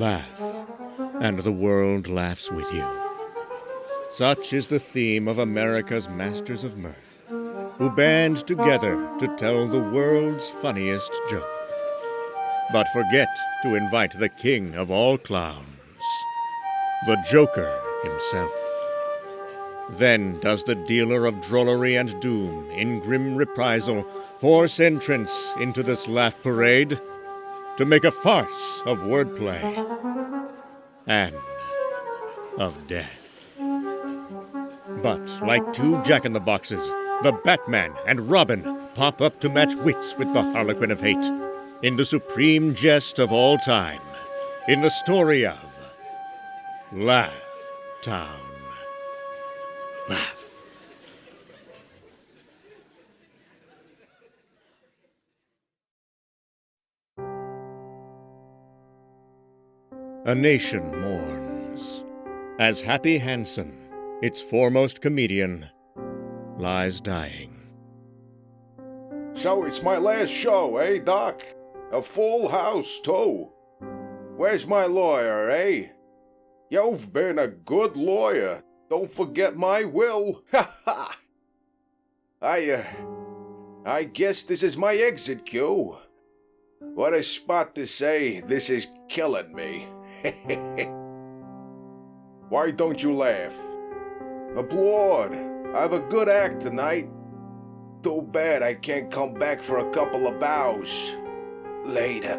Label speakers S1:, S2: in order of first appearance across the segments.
S1: Laugh, and the world laughs with you. Such is the theme of America's Masters of Mirth, who band together to tell the world's funniest joke. But forget to invite the king of all clowns, the Joker himself. Then does the dealer of drollery and doom, in grim reprisal, force entrance into this laugh parade to make a farce of wordplay and of death. But like two jack-in-the-boxes, the Batman and Robin pop up to match wits with the Harlequin of Hate in the supreme jest of all time, in the story of Laugh Town. Laugh. A nation mourns as Happy Hansen, its foremost comedian, lies dying.
S2: So it's my last show, eh, Doc? A full house, too. Where's my lawyer, eh? You've been a good lawyer. Don't forget my will. Ha ha! I guess this is my exit cue. What a spot to say, this is killing me. Why don't you laugh? Applaud. I have a good act tonight. Too bad I can't come back for a couple of bows. Later.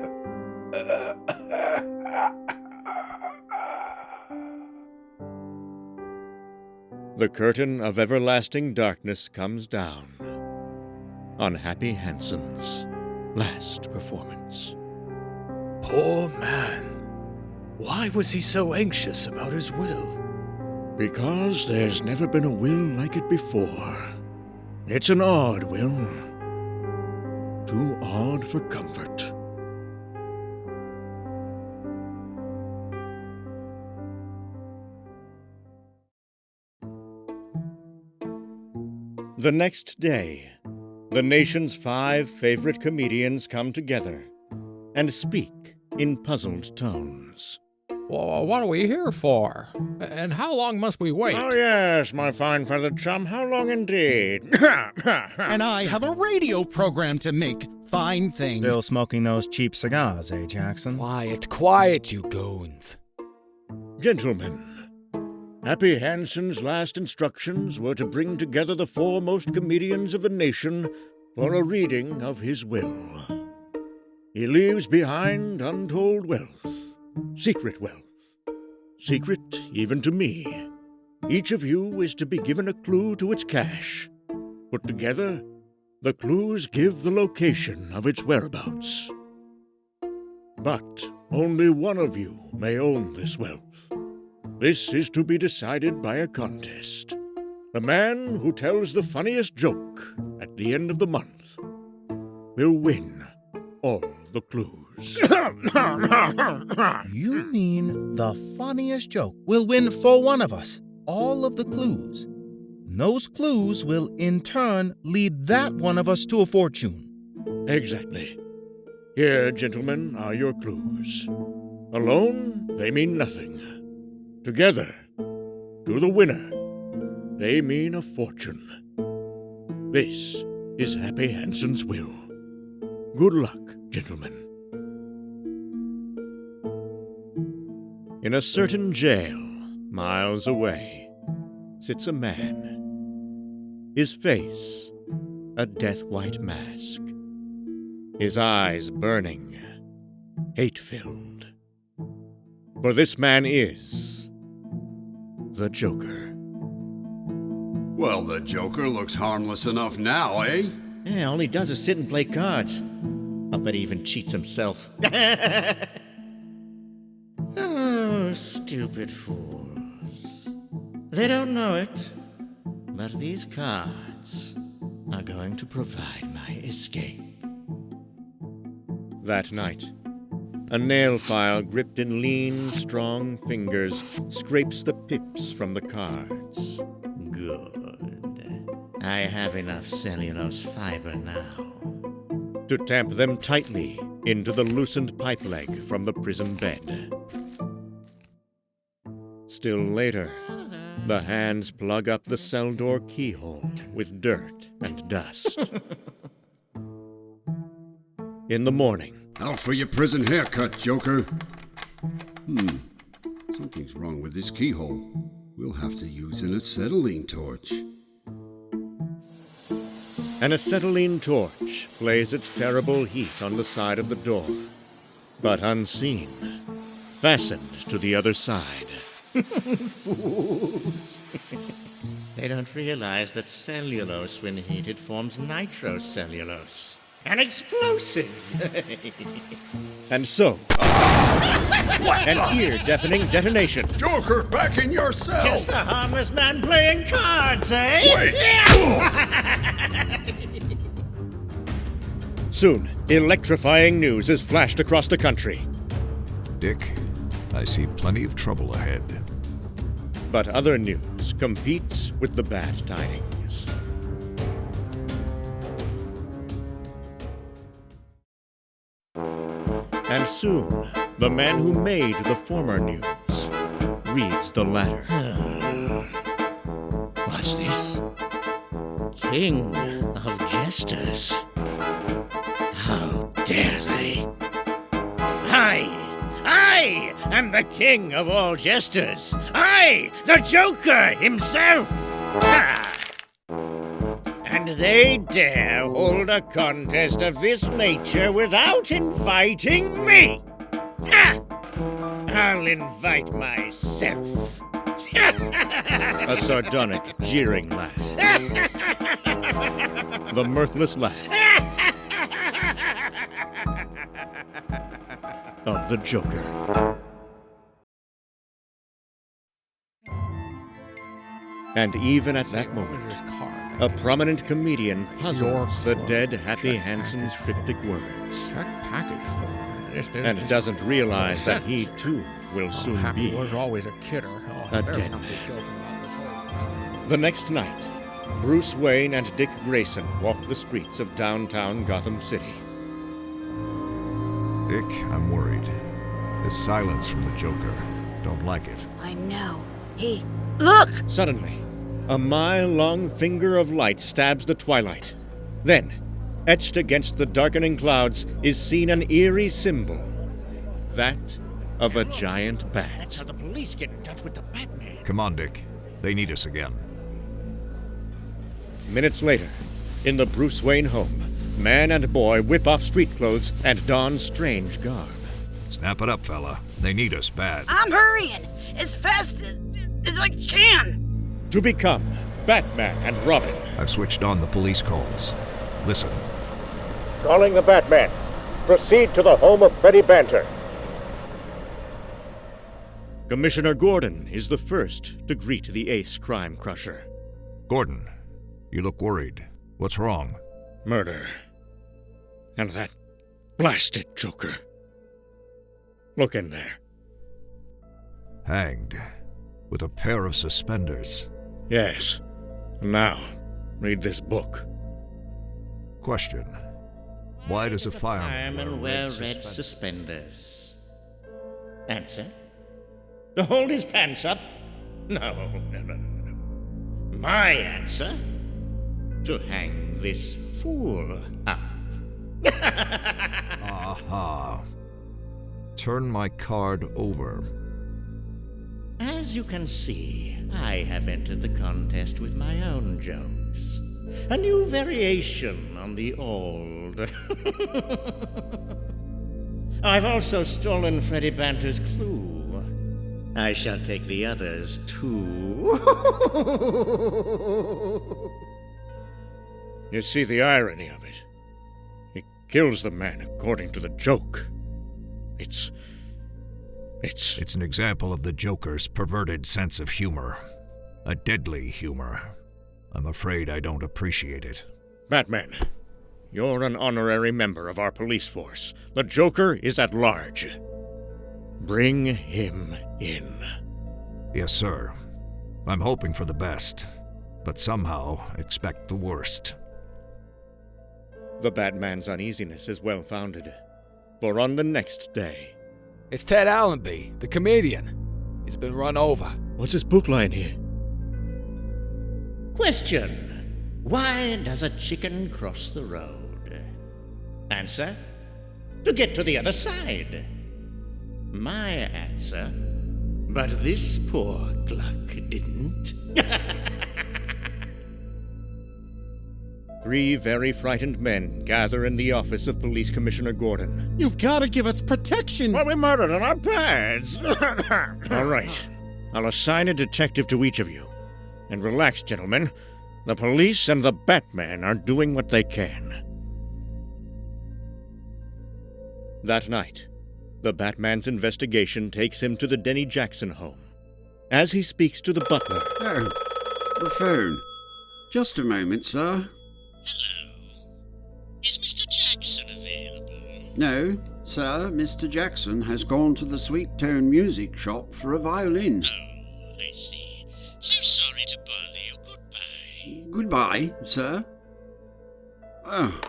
S1: The curtain of everlasting darkness comes down on Happy Hansen's last performance.
S3: Poor man. Why was he so anxious about his will?
S1: Because there's never been a will like it before. It's an odd will. Too odd for comfort. The next day, the nation's 5 favorite comedians come together and speak in puzzled tones.
S4: Well, what are we here for? And how long must we wait?
S1: Oh, yes, my fine feathered chum, how long indeed?
S5: And I have a radio program to make. Fine thing.
S6: Still smoking those cheap cigars, eh, Jackson?
S3: Quiet, quiet, you goons.
S1: Gentlemen, Happy Hansen's last instructions were to bring together the foremost comedians of the nation for a reading of his will. He leaves behind untold wealth, secret wealth, secret even to me. Each of you is to be given a clue to its cache. Put together, the clues give the location of its whereabouts. But only one of you may own this wealth. This is to be decided by a contest. The man who tells the funniest joke at the end of the month will win all the clues.
S5: You mean the funniest joke will win for one of us all of the clues. Those clues will in turn lead that one of us to a fortune.
S1: Exactly. Here, gentlemen, are your clues. Alone, they mean nothing. Together, to the winner, they mean a fortune. This is Happy Hansen's will. Good luck, gentlemen. In a certain jail, miles away, sits a man. His face, a death-white mask. His eyes burning, hate-filled. For this man is the Joker.
S7: Well, the Joker looks harmless enough now, eh?
S8: Yeah, all he does is sit and play cards. I'll bet he even cheats himself. Oh, stupid fools. They don't know it, but these cards are going to provide my escape.
S1: That night, a nail file gripped in lean, strong fingers scrapes the pips from the cards.
S8: Good. I have enough cellulose fiber now
S1: To tamp them tightly into the loosened pipe leg from the prison bed. Still later, the hands plug up the cell door keyhole with dirt and dust. In the morning,
S7: Out for your prison haircut, Joker. Something's wrong with this keyhole. We'll have to use an acetylene torch.
S1: an acetylene torch plays its terrible heat on the side of the door, but unseen, fastened to the other side.
S8: Fools. They don't realize that cellulose, when heated, forms nitrocellulose. An explosive!
S1: And so, an ear-deafening detonation.
S7: Joker, back in your cell!
S8: Just a harmless man playing cards, eh?
S7: Wait!
S1: Soon, electrifying news is flashed across the country.
S9: Dick, I see plenty of trouble ahead.
S1: But other news competes with the bad tidings. And soon, the man who made the former news reads the latter.
S8: What's this? King of Jesters. How dare they? I am the king of all jesters. I, the Joker himself. Ha! And they dare hold a contest of this nature without inviting me. Ha! I'll invite myself.
S1: A sardonic, jeering laugh. The mirthless laugh of the Joker. And even at that moment, a prominent comedian puzzles the dead Happy Hanson's cryptic words,
S4: Check package form.
S1: and doesn't realize that he too will soon
S4: Happy
S1: be
S4: was always a kidder.
S1: a
S4: better
S1: dead
S4: not be
S1: man.
S4: joking about this whole-
S1: The next night, Bruce Wayne and Dick Grayson walk the streets of downtown Gotham City.
S9: Dick, I'm worried. This silence from the Joker. Don't like it.
S10: I know. Look!
S1: Suddenly, a mile-long finger of light stabs the twilight. Then, etched against the darkening clouds, is seen an eerie symbol. That of a giant
S8: That's
S1: bat.
S8: how the police get in touch with the Batman.
S9: Come on, Dick. They need us again.
S1: Minutes later, in the Bruce Wayne home, man and boy whip off street clothes and don strange garb.
S9: Snap it up, fella. They need us bad.
S10: I'm hurrying as fast as I can.
S1: To become Batman and Robin.
S9: I've switched on the police calls. Listen.
S1: Calling the Batman. Proceed to the home of Freddy Banter. Commissioner Gordon is the first to greet the ace crime crusher.
S9: Gordon, you look worried. What's wrong?
S1: Murder. And that blasted Joker. Look in there.
S9: Hanged. With a pair of suspenders.
S1: Yes. Now, read this book.
S9: Question. Why does a fireman
S8: wear red
S9: suspenders?
S8: suspenders? Answer? To hold his pants up? No. My answer? To hang this fool up.
S9: Aha. Turn my card over.
S8: As you can see, I have entered the contest with my own jokes. A new variation on the old. I've also stolen Freddy Banter's clue. I shall take the others too.
S1: You see the irony of it. He kills the man according to the joke. It's
S9: It's an example of the Joker's perverted sense of humor. A deadly humor. I'm afraid I don't appreciate it.
S1: Batman, you're an honorary member of our police force. The Joker is at large. Bring him in.
S9: Yes, sir. I'm hoping for the best, but somehow expect the worst.
S1: The Batman's uneasiness is well-founded. For on the next day,
S11: It's Ted Allenby, the comedian. He's been run over.
S1: What's his book line here?
S8: Question: why does a chicken cross the road? Answer: to get to the other side. My answer: but this poor Gluck didn't.
S1: 3 very frightened men gather in the office of Police Commissioner Gordon.
S11: You've got to give us protection.
S8: Well, we murdered on our pads.
S1: All right. I'll assign a detective to each of you. And relax, gentlemen. The police and the Batman are doing what they can. That night, the Batman's investigation takes him to the Denny Jackson home. As he speaks to the butler...
S7: Oh, the phone. Just a moment, sir.
S8: Hello. Is Mr. Jackson available?
S7: No, sir, Mr. Jackson has gone to the Sweet Tone Music Shop for a violin.
S8: Oh, I see. So sorry to bother you. Goodbye.
S7: Goodbye, sir. Oh,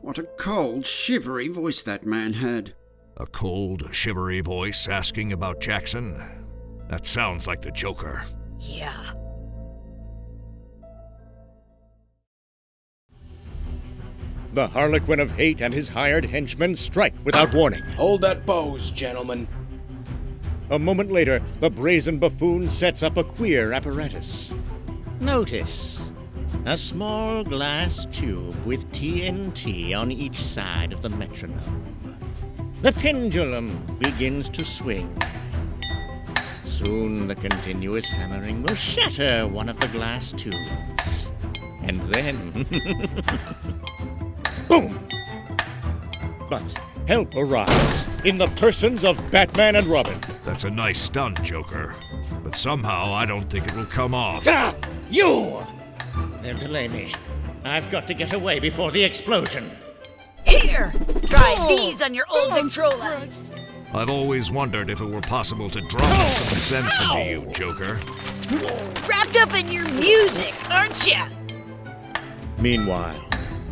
S7: what a cold, shivery voice that man had.
S9: A cold, shivery voice asking about Jackson? That sounds like the Joker.
S10: Yeah.
S1: The Harlequin of Hate and his hired henchmen strike without warning.
S12: Hold that pose, gentlemen.
S1: A moment later, the brazen buffoon sets up a queer apparatus.
S8: Notice a small glass tube with TNT on each side of the metronome. The pendulum begins to swing. Soon the continuous hammering will shatter one of the glass tubes. And then...
S1: boom! But help arrives in the persons of Batman and Robin.
S9: That's a nice stunt, Joker. But somehow I don't think it will come off.
S8: Ah! You! They'll delay me. I've got to get away before the explosion.
S10: Here! Try these on your old Victrola.
S9: I've always wondered if it were possible to drum some sense into you, Joker.
S10: Wrapped up in your music, aren't ya?
S1: Meanwhile,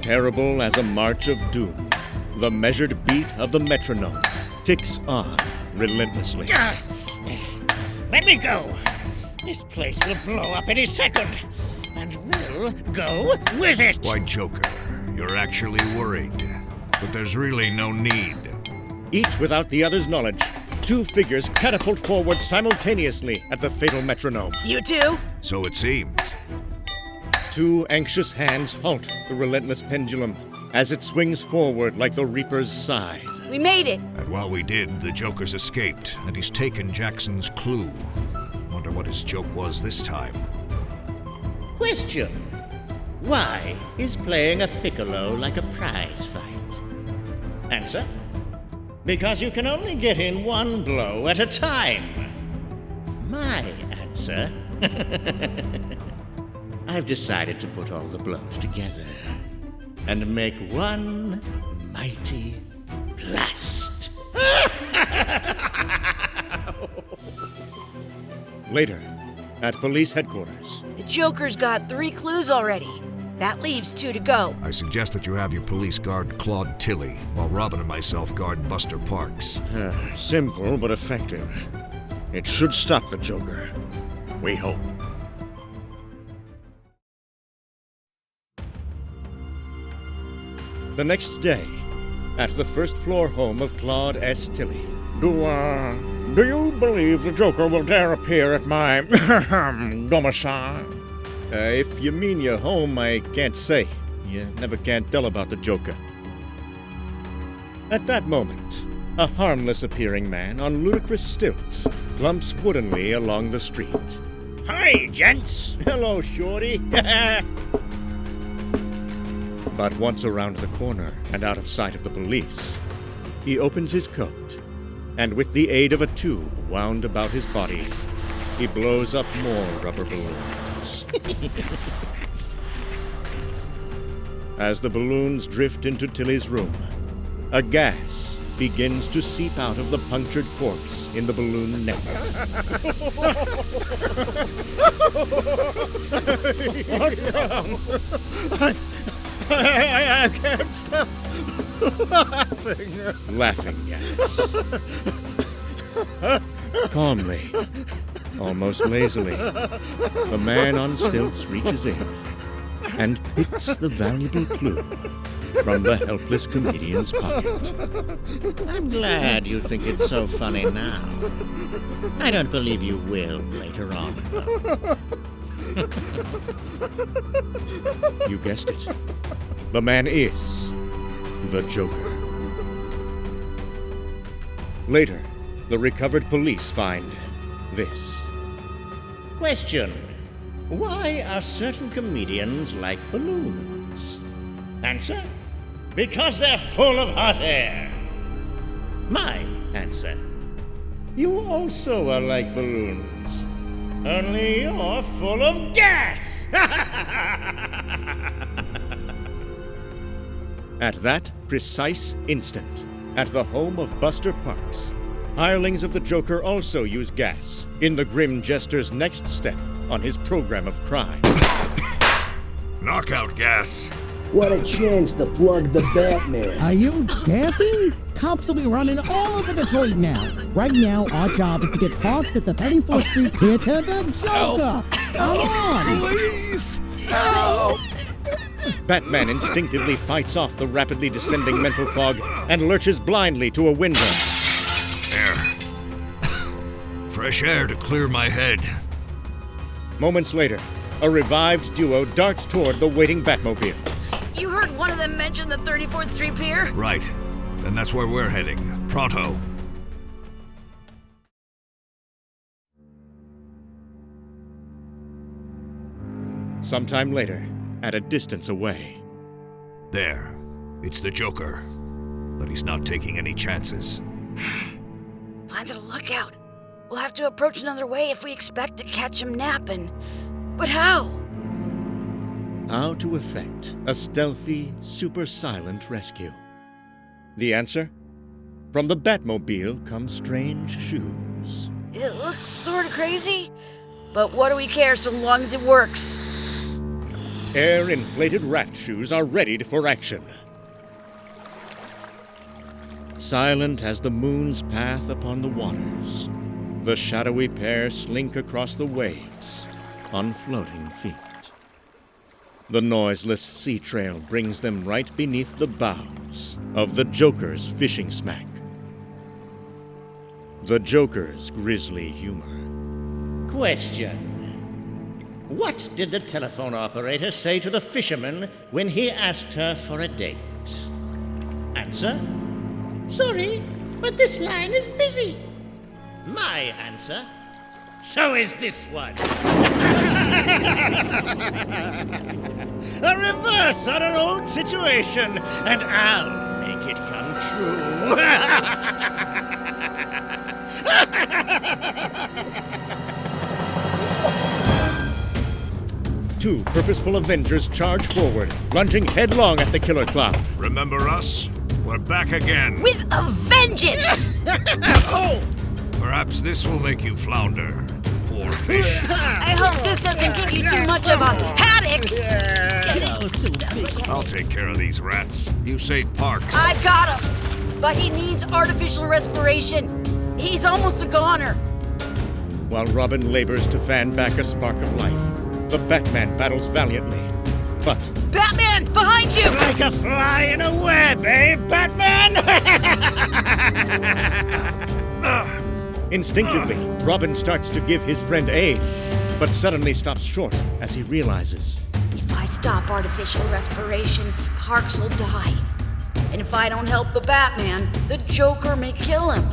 S1: terrible as a march of doom, the measured beat of the metronome ticks on relentlessly.
S8: Let me go. This place will blow up any second. And we'll go with it.
S9: Why, Joker, you're actually worried. But there's really no need.
S1: Each without the other's knowledge, 2 figures catapult forward simultaneously at the fatal metronome.
S10: You too?
S9: So it seems.
S1: 2 anxious hands halt the relentless pendulum as it swings forward like the Reaper's scythe.
S10: We made it.
S9: And while we did, the Joker's escaped, and he's taken Jackson's clue. Wonder what his joke was this time.
S8: Question: why is playing a piccolo like a prize fight? Answer: because you can only get in 1 blow at a time. My answer: I've decided to put all the blows together and make one mighty blast.
S1: Later, at police headquarters.
S10: The Joker's got 3 clues already. That leaves 2 to go.
S9: I suggest that you have your police guard Claude Tilley, while Robin and myself guard Buster Parks.
S1: Simple but effective. It should stop the Joker. We hope. The next day, at the first-floor home of Claude S. Tilley.
S3: Do you believe the Joker will dare appear at my domicile?
S1: If you mean your home, I can't say. You never can tell about the Joker. At that moment, a harmless-appearing man on ludicrous stilts clumps woodenly along the street.
S8: Hi, gents.
S1: Hello, Shorty. But once around the corner and out of sight of the police, he opens his coat, and with the aid of a tube wound about his body, he blows up more rubber balloons. As the balloons drift into Tilly's room, a gas begins to seep out of the punctured ports in the balloon necks.
S11: I can't stop laughing.
S1: Laughing gas. Calmly, Almost lazily, the man on stilts reaches in and picks the valuable clue from the helpless comedian's pocket.
S8: I'm glad you think it's so funny now. I don't believe you will later on, though.
S1: You guessed it. The man is the Joker. Later, the recovered police find this.
S8: Question: why are certain comedians like balloons? Answer: because they're full of hot air. My answer: you also are like balloons, only you're full of gas!
S1: At that precise instant, at the home of Buster Parks, hirelings of the Joker also use gas in the grim jester's next step on his program of crime.
S9: Knockout gas.
S12: What a chance to plug the Batman.
S13: Are you dancing? Cops will be running all over Detroit now. Right now, our job is to get Parks at the 34th Street here to the Joker. Come on!
S9: Please! Help!
S1: Batman instinctively fights off the rapidly descending mental fog and lurches blindly to a window.
S9: Air. Fresh air to clear my head.
S1: Moments later, a revived duo darts toward the waiting Batmobile.
S10: You heard one of them mention the 34th Street Pier?
S9: Right. And that's where we're heading. Pronto.
S1: Sometime later, at a distance away.
S9: There. It's the Joker. But he's not taking any chances.
S10: Planted a lookout. We'll have to approach another way if we expect to catch him napping. But how?
S1: How to effect a stealthy, super silent rescue. The answer? From the Batmobile come strange shoes.
S10: It looks sort of crazy, but what do we care so long as it works?
S1: Air-inflated raft shoes are ready for action. Silent as the moon's path upon the waters, the shadowy pair slink across the waves on floating feet. The noiseless sea trail brings them right beneath the bows of the Joker's fishing smack. The Joker's grisly humor.
S8: Question: what did the telephone operator say to the fisherman when he asked her for a date? Answer: sorry, but this line is busy. My answer: so is this one. A reverse on an old situation, and I'll make it come true.
S1: Two purposeful Avengers charge forward, lunging headlong at the killer cloud.
S9: Remember us? We're back again.
S10: With a vengeance!
S9: Oh! Perhaps this will make you flounder. Poor fish.
S10: I hope this doesn't give you too much of a haddock! Get it?
S9: I'll take care of these rats. You save Parks.
S10: I've got him! But he needs artificial respiration. He's almost a goner.
S1: While Robin labors to fan back a spark of life, the Batman battles valiantly, but...
S10: Batman, behind you!
S8: Like a fly in a web, eh, Batman?
S1: Instinctively, Robin starts to give his friend aid, but suddenly stops short as he realizes.
S10: If I stop artificial respiration, Parks will die. And if I don't help the Batman, the Joker may kill him.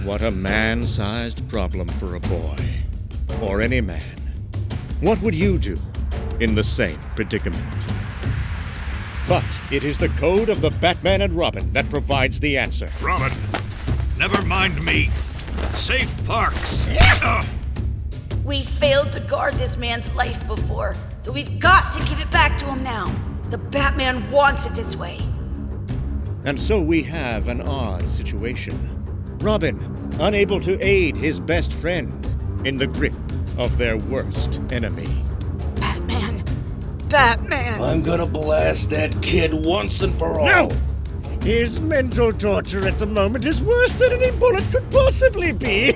S1: What a man-sized problem for a boy. Or any man. What would you do in the same predicament? But it is the code of the Batman and Robin that provides the answer.
S9: Robin, never mind me. Save Parks.
S10: We failed to guard this man's life before, so we've got to give it back to him now. The Batman wants it this way.
S1: And so we have an odd situation. Robin, unable to aid his best friend in the grip of their worst enemy.
S10: Batman!
S12: I'm gonna blast that kid once and for all.
S8: No!
S3: His mental torture at the moment is worse than any bullet could possibly be.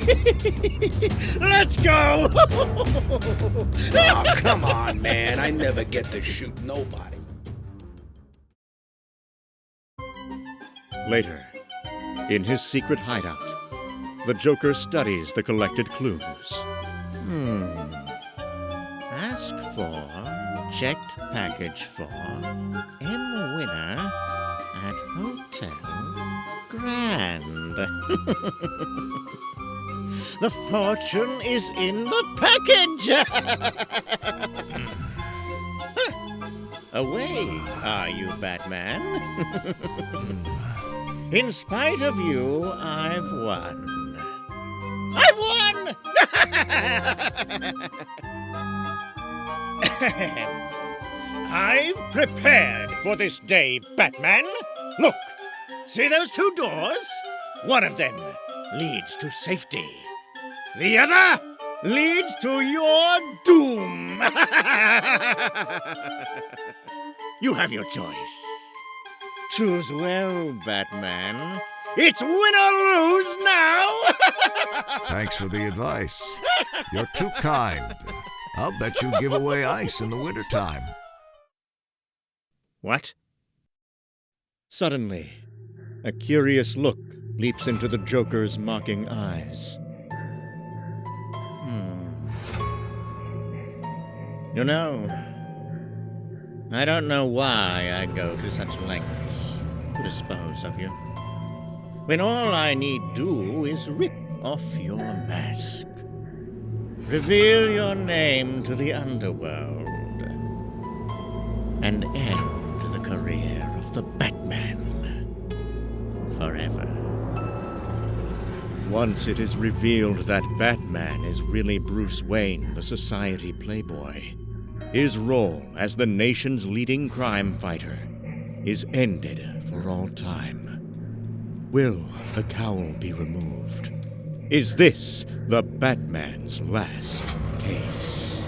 S3: Let's go!
S2: Oh, come on, man. I never get to shoot nobody.
S1: Later, in his secret hideout, the Joker studies the collected clues.
S8: Ask for, checked package for, M. Winner at Hotel Grand. The fortune is in the package! Away are you, Batman? In spite of you, I've won. I've won!
S3: I've prepared for this day, Batman. Look, see those two doors? One of them leads to safety. The other leads to your doom. You have your choice.
S8: Choose well, Batman.
S3: It's win or lose now!
S9: Thanks for the advice. You're too kind. I'll bet you give away ice in the wintertime.
S8: What?
S1: Suddenly, a curious look leaps into the Joker's mocking eyes.
S8: You know, I don't know why I go to such lengths to dispose of you, when all I need do is rip off your mask, reveal your name to the underworld, and end the career of the Batman forever.
S1: Once it is revealed that Batman is really Bruce Wayne, the society playboy, his role as the nation's leading crime fighter is ended for all time. Will the cowl be removed? Is this the Batman's last case?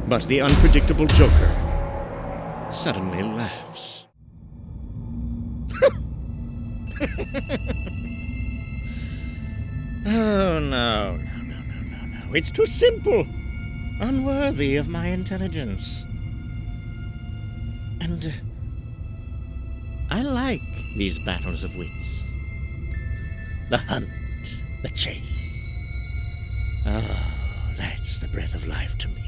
S1: But the unpredictable Joker suddenly laughs.
S8: Oh, no. It's too simple. Unworthy of my intelligence. And I like these battles of wits. The hunt, the chase. Oh, that's the breath of life to me.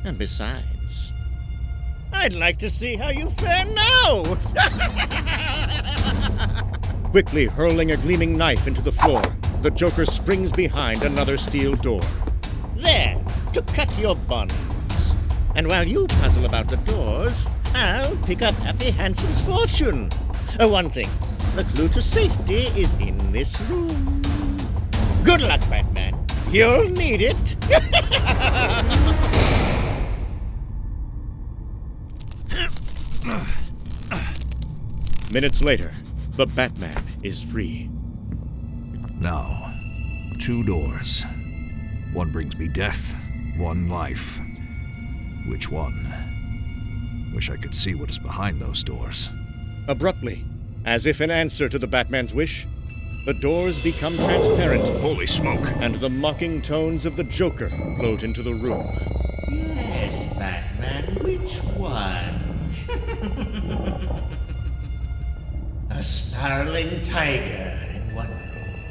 S8: And besides, I'd like to see how you fare now!
S1: Quickly hurling a gleaming knife into the floor, the Joker springs behind another steel door.
S8: There, to cut your bonds. And while you puzzle about the doors, I'll pick up Happy Hanson's fortune. One thing, the clue to safety is in this room. Good luck, Batman. You'll need it.
S1: Minutes later, the Batman is free.
S9: Now, 2 doors. One brings me death, one life. Which one? Wish I could see what is behind those doors.
S1: Abruptly, as if in answer to the Batman's wish, the doors become transparent.
S9: Holy smoke!
S1: And the mocking tones of the Joker float into the room.
S8: Yes, Batman, which one? A snarling tiger in one room,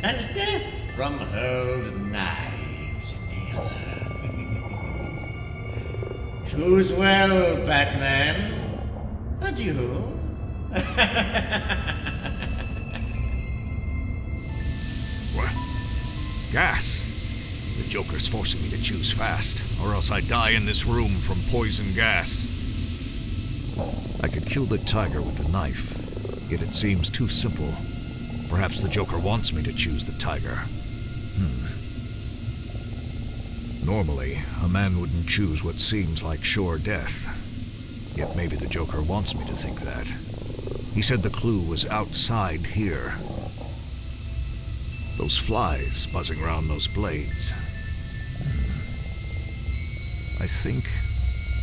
S8: and death from hurled knives in the other. Choose well, Batman. Adieu.
S9: What? Gas! The Joker's forcing me to choose fast, or else I die in this room from poison gas. I could kill the tiger with the knife, yet it seems too simple. Perhaps the Joker wants me to choose the tiger. Normally, a man wouldn't choose what seems like sure death. Yet maybe the Joker wants me to think that. He said the clue was outside here. Those flies buzzing around those blades. I think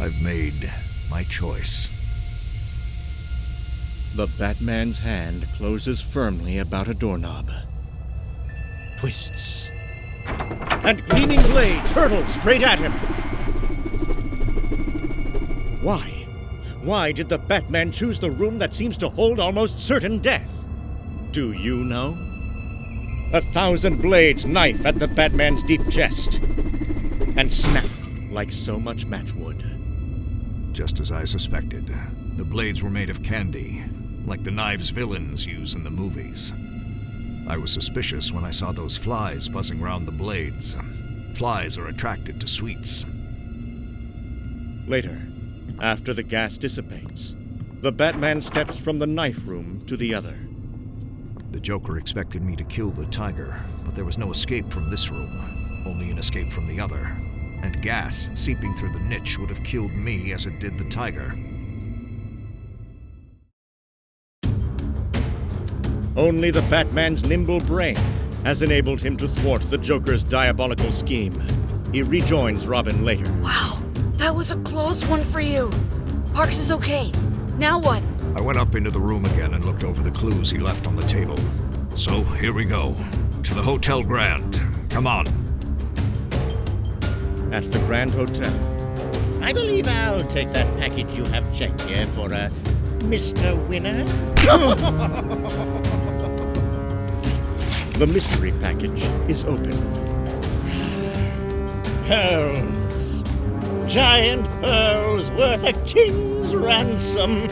S9: I've made my choice.
S1: The Batman's hand closes firmly about a doorknob. Twists. And gleaming blades hurtle straight at him. Why? Why did the Batman choose the room that seems to hold almost certain death? Do you know? 1,000 blades knife at the Batman's deep chest and snap like so much matchwood.
S9: Just as I suspected, the blades were made of candy, like the knives villains use in the movies. I was suspicious when I saw those flies buzzing around the blades. Flies are attracted to sweets.
S1: Later, after the gas dissipates, the Batman steps from the knife room to the other.
S9: The Joker expected me to kill the tiger, but there was no escape from this room, only an escape from the other. And gas seeping through the niche would have killed me as it did the tiger.
S1: Only the Batman's nimble brain has enabled him to thwart the Joker's diabolical scheme. He rejoins Robin later.
S10: Wow, that was a close one for you. Parks is okay. Now what?
S9: I went up into the room again and looked over the clues he left on the table. So, here we go. To the Hotel Grand. Come on.
S1: At the Grand Hotel.
S8: I believe I'll take that package you have checked here for a Mr. Winner.
S1: The mystery package is opened.
S8: Pearls. Giant pearls worth a king's ransom.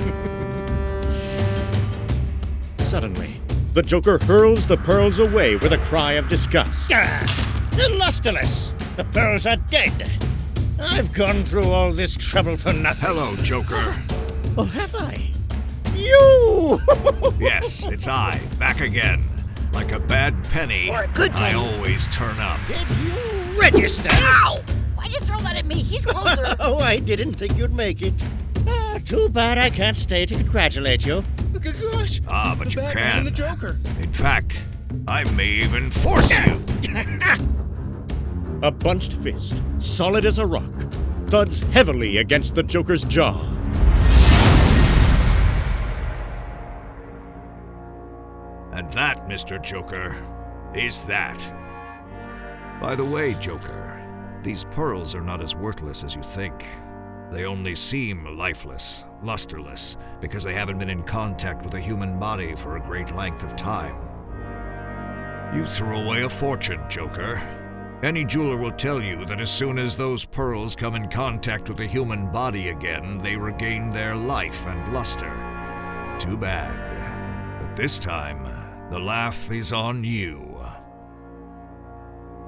S1: Suddenly, the Joker hurls the pearls away with a cry of disgust.
S8: They're lusterless. The pearls are dead. I've gone through all this trouble for nothing.
S9: Hello, Joker.
S8: Oh, have I? You!
S9: Yes, it's I, back again. Like a bad penny,
S10: Or a good
S9: I
S10: penny.
S9: always turn up.
S8: Did you register?
S10: Ow! Why'd you throw that at me? He's closer.
S8: Oh, I didn't think you'd make it. Too bad I can't stay to congratulate you.
S11: Gosh!
S9: Ah, but you
S11: Batman
S9: can.
S11: and the Joker.
S9: In fact, I may even force you.
S1: A bunched fist, solid as a rock, thuds heavily against the Joker's jaw.
S9: And that, Mr. Joker, is that. By the way, Joker, these pearls are not as worthless as you think. They only seem lifeless, lusterless, because they haven't been in contact with a human body for a great length of time. You threw away a fortune, Joker. Any jeweler will tell you that as soon as those pearls come in contact with a human body again, they regain their life and luster. Too bad. But this time, the laugh is on you.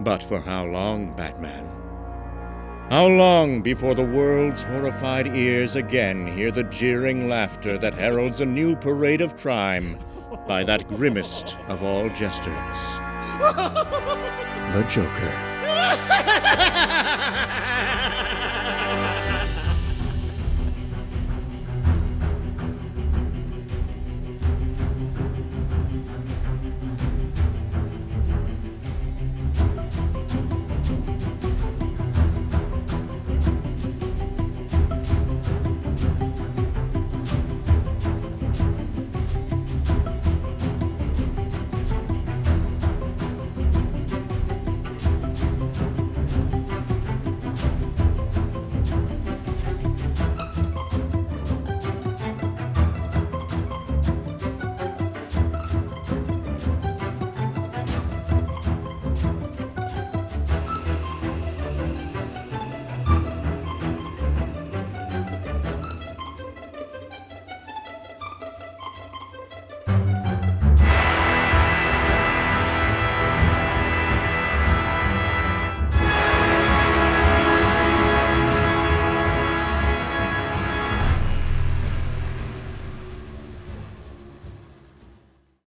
S1: But for how long, Batman? How long before the world's horrified ears again hear the jeering laughter that heralds a new parade of crime by that grimmest of all jesters, the Joker?